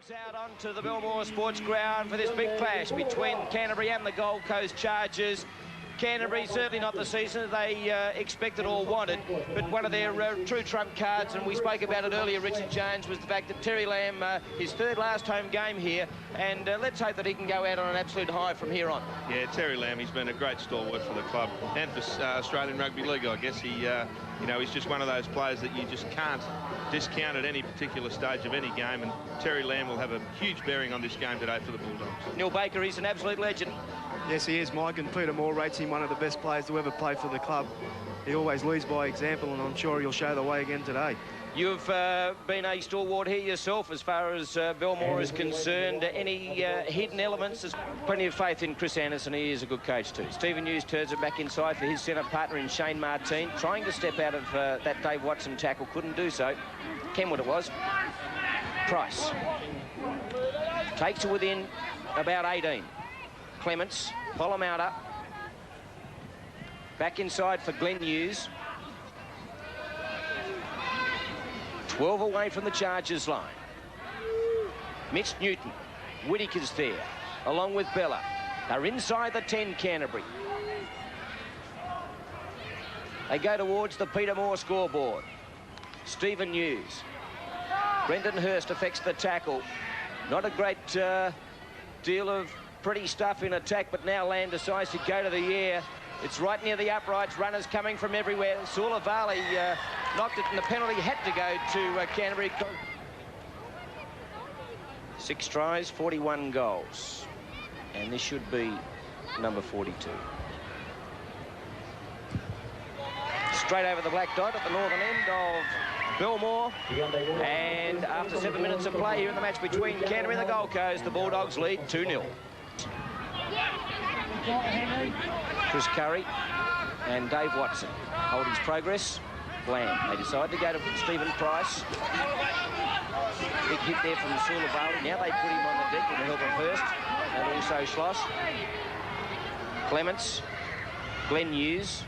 It's out onto the Belmore Sports Ground for this big clash between Canterbury and the Gold Coast Chargers. Canterbury, certainly not the season they expected or wanted, but one of their true trump cards, and we spoke about it earlier, Richard Jones, was the fact that Terry Lamb, his third last home game here, and let's hope that he can go out on an absolute high from here on. Yeah, Terry Lamb, he's been a great stalwart for the club and for Australian Rugby League, I guess. He, you know, he's just one of those players that you just can't discount at any particular stage of any game, and Terry Lamb will have a huge bearing on this game today for the Bulldogs. Neil Baker, he's an absolute legend. Yes, he is, Mike, and Peter Moore rates him one of the best players to ever play for the club. He always leads by example, and I'm sure he'll show the way again today. You've been a stalwart here yourself as far as Belmore is concerned. Any hidden elements? There's plenty of faith in Chris Anderson. He is a good coach too. Stephen Hughes turns it back inside for his centre partner in Shane Martin, trying to step out of that Dave Watson tackle. Couldn't do so. Kenwood it was. Price takes it within about 18. Clements, Polomauta, back inside for Glenn Hughes. 12 away from the Chargers line. Mitch Newton, Whittaker's there, along with Bella. They're inside the 10, Canterbury. They go towards the Peter Moore scoreboard. Stephen Hughes. Brendan Hurst affects the tackle. Not a great deal of pretty stuff in attack, but now Lamb decides to go to the air. It's right near the uprights, runners coming from everywhere. Sulavali knocked it, and the penalty had to go to Canterbury. 6 tries, 41 goals. And this should be number 42. Straight over the black dot at the northern end of Belmore, and after 7 minutes of play here in the match between Canterbury and the Gold Coast, the Bulldogs lead 2-0. Chris Curry and Dave Watson hold his progress. Lamb, they decide to go to Stephen Price. Big hit there from Sulavali. Now they put him on the deck with the help of Hurst and also Schloss. Clements, Glenn Hughes,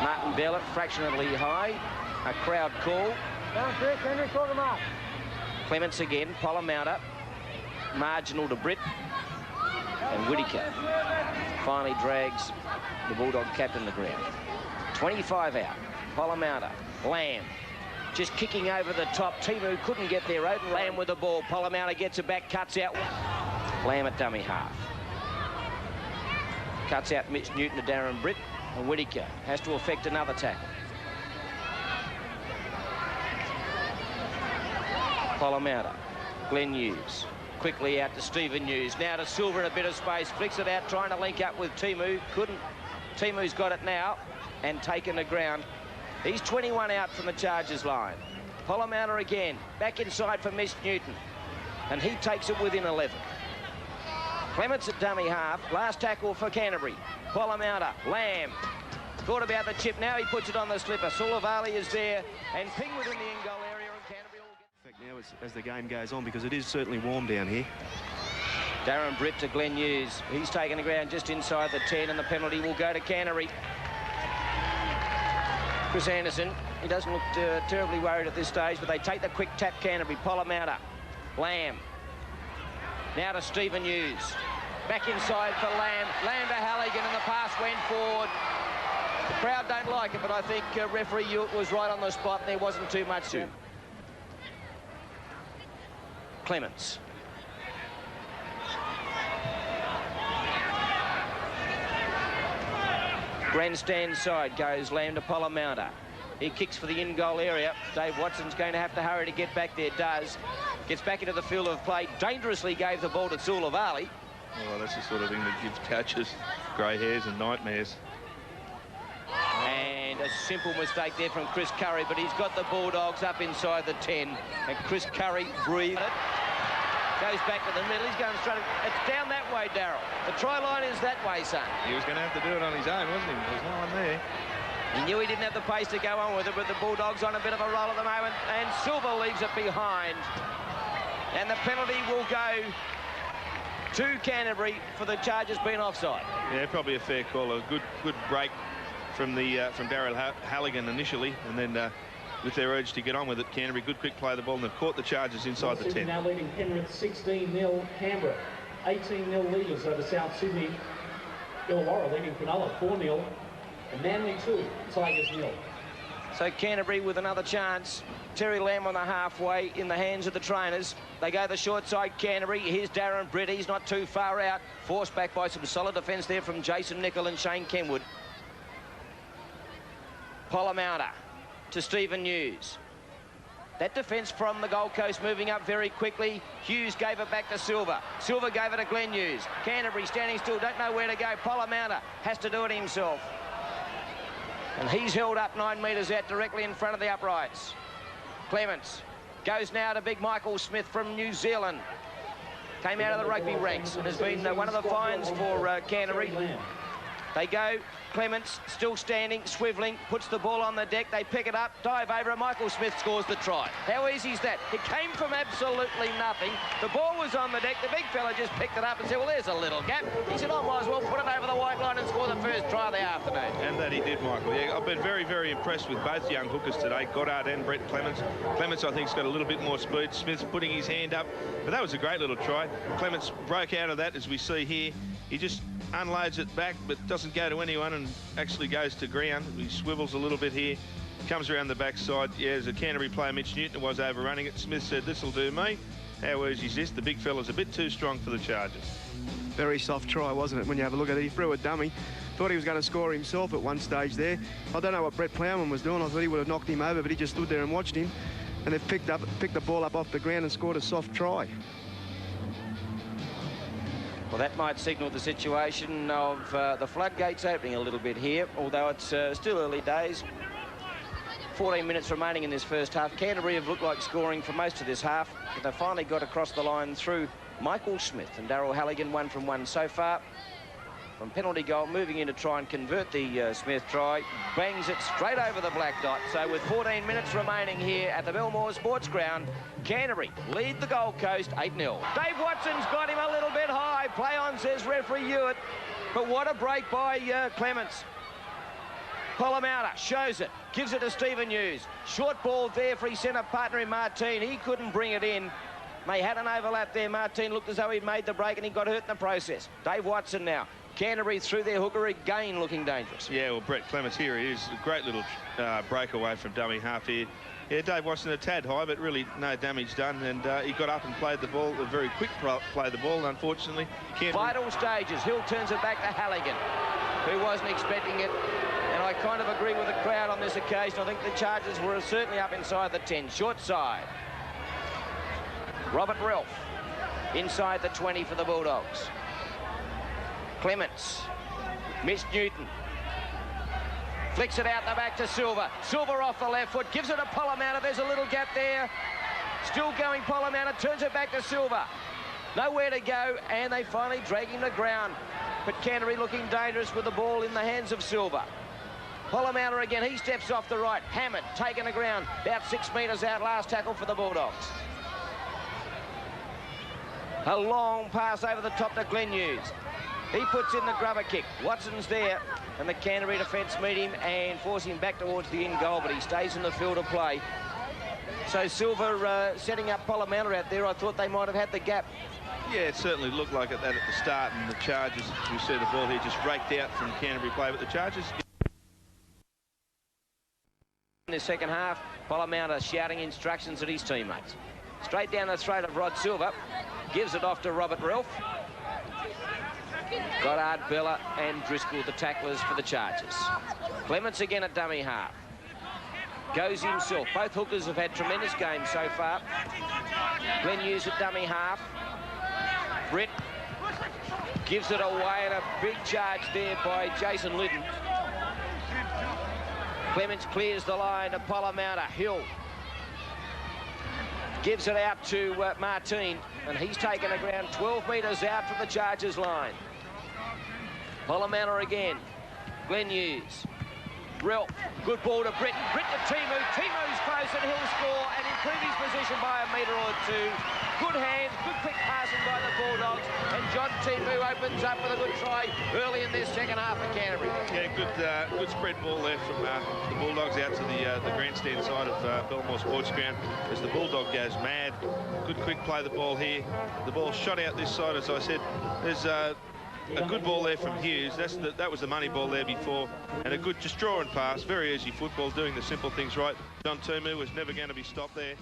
Martin Bell fractionally high. A crowd call. Clements again, Polomauta, marginal to Britt, and Whittaker finally drags the Bulldog captain to the ground. 25 out, Polomauta, Lamb, just kicking over the top. Timu couldn't get there, open Lamb with the ball. Polomauta gets it back, cuts out. Lamb at dummy half. Cuts out Mitch Newton to Darren Britt, and Whittaker has to effect another tackle. Polomauta, Glenn Hughes, quickly out to Stephen Hughes, now to Silver in a bit of space, flicks it out, trying to link up with Timu, couldn't. Timu's got it now, and taken the ground. He's 21 out from the Chargers line. Polomauta again, back inside for Mitch Newton, and he takes it within 11. Clements at dummy half, last tackle for Canterbury. Polomauta, Lamb, thought about the chip, now he puts it on the slipper. Sulavali is there, and Pingwood in the in-goal area, and Canterbury will get... Now as the game goes on, because it is certainly warm down here. Darren Britt to Glenn Hughes. He's taken the ground just inside the 10, and the penalty will go to Canterbury. Chris Anderson, he doesn't look terribly worried at this stage, but they take the quick tap, Canterbury. Polomauta, Lamb. Now to Stephen Hughes. Back inside for Lamb. Lamb to Halligan, and the pass went forward. The crowd don't like it, but I think referee Hewitt was right on the spot, and there wasn't too much to. Clements. Grandstand side goes Lamb to Polomauta. He kicks for the in-goal area. Dave Watson's going to have to hurry to get back there. Does. Gets back into the field of play. Dangerously gave the ball to Sulavali. Oh, that's the sort of thing that gives coaches grey hairs and nightmares. And a simple mistake there from Chris Curry, but he's got the Bulldogs up inside the 10. And Chris Curry breathed it. Goes back to the middle. He's going straight. It's down that way, Darryl. The try line is that way, son. He was going to have to do it on his own, wasn't he? There's no one there. He knew he didn't have the pace to go on with it, but the Bulldogs on a bit of a roll at the moment, and Silver leaves it behind. And the penalty will go to Canterbury for the Chargers being offside. Yeah, probably a fair call. A good break from Daryl Halligan initially, and then with their urge to get on with it. Canterbury, good quick play of the ball, and they've caught the Chargers inside the 10. Now leading Penrith 16-0, Canberra 18-0 leaders over South Sydney. Illawarra leading Cronulla 4-0, and Manly 2, Tigers 0. So Canterbury with another chance. Terry Lamb on the halfway in the hands of the trainers. They go the short side, Canterbury. Here's Darren Britt. He's not too far out. Forced back by some solid defence there from Jason Nichol and Shane Kenwood. Polamatta to Stephen Hughes. That defence from the Gold Coast moving up very quickly. Hughes gave it back to Silver. Silver gave it to Glenn Hughes. Canterbury standing still, don't know where to go. Polamatta has to do it himself. And he's held up 9 metres out directly in front of the uprights. Clements goes now to big Michael Smith from New Zealand. Came out of the rugby ranks and has been one of the finds for Canterbury. They go, Clements still standing, swivelling, puts the ball on the deck, they pick it up, dive over, and Michael Smith scores the try. How easy is that? It came from absolutely nothing. The ball was on the deck, the big fella just picked it up and said, well, there's a little gap. He said, I might as well put it over the white line and score the first try of the afternoon. And that he did, Michael. Yeah, I've been very, very impressed with both young hookers today, Goddard and Brett Clements. Clements, I think, has got a little bit more speed. Smith's putting his hand up, but that was a great little try. Clements broke out of that, as we see here. He just unloads it back, but doesn't go to anyone and actually goes to ground. He swivels a little bit here, comes around the backside. Yeah, as a Canterbury player, Mitch Newton was overrunning it. Smith said, this'll do me. How easy is this? The big fella's a bit too strong for the Chargers. Very soft try, wasn't it, when you have a look at it? He threw a dummy. Thought he was going to score himself at one stage there. I don't know what Brett Plowman was doing. I thought he would have knocked him over, but he just stood there and watched him. And they've picked the ball up off the ground and scored a soft try. Well, that might signal the situation of the floodgates opening a little bit here, although it's still early days. 14 minutes remaining in this first half. Canterbury have looked like scoring for most of this half, but they finally got across the line through Michael Smith and Darryl Halligan, 1 from 1 so far. From penalty goal, moving in to try and convert the Smith try, bangs it straight over the black dot. So with 14 minutes remaining here at the Belmore Sports Ground, Canterbury lead the Gold Coast 8-0. Dave Watson's got him a little bit high. Play on, says referee Hewitt. But what a break by Clements. Polamatta shows it, gives it to Stephen Hughes. Short ball there for his centre partner in Martin. He couldn't bring it in. They had an overlap there. Martin looked as though he'd made the break and he got hurt in the process. Dave Watson now. Canterbury through their hooker again looking dangerous. Yeah, well, Brett Clements here he is. A great little breakaway from dummy half here. Yeah, Dave Watson a tad high, but really no damage done. And he got up and played the ball, a very quick play of the ball, unfortunately. Vital stages. Hill turns it back to Halligan, who wasn't expecting it. And I kind of agree with the crowd on this occasion. I think the Chargers were certainly up inside the 10. Short side. Robert Ralph inside the 20 for the Bulldogs. Clements, Mitch Newton, flicks it out the back to Silver. Silver off the left foot, gives it to Polamatta. There's a little gap there. Still going Polamatta, turns it back to Silver. Nowhere to go, and they finally drag him to ground. But Canterbury looking dangerous with the ball in the hands of Silver. Polamatta again, he steps off the right. Hammond taking the ground, about 6 metres out, last tackle for the Bulldogs. A long pass over the top to Glenn Hughes. He puts in the grubber kick. Watson's there, and the Canterbury defence meet him and force him back towards the in goal, but he stays in the field of play. So Silver setting up Polamatta out there. I thought they might have had the gap. Yeah, it certainly looked like it that at the start, and the Chargers, we see the ball here just raked out from Canterbury play, but the Chargers... In the second half, Polamatta shouting instructions at his teammates. Straight down the throat of Rod Silver, gives it off to Robert Ralph. Goddard, Bella and Driscoll, the tacklers for the Chargers. Clements again at dummy half. Goes himself. Both hookers have had tremendous games so far. Glenn Hughes at dummy half. Britt gives it away, and a big charge there by Jason Lytton. Clements clears the line to Polamatta. Hill gives it out to Martin, and he's taken the ground 12 metres out from the Chargers line. Polamatta again. Glenn Hughes. Rel, good ball to Britton. Britton to Timu. Timu's close and he'll score and improve his position by a metre or two. Good hands, good quick passing by the Bulldogs. And John Timu opens up with a good try early in this second half for Canterbury. Yeah, good spread ball there from the Bulldogs out to the grandstand side of Belmore Sports Ground as the Bulldog goes mad. Good quick play the ball here. The ball shot out this side, as I said. There's a good ball there from Hughes. That was the money ball there before. And a good just draw and pass. Very easy football, doing the simple things right. John Timu was never going to be stopped there.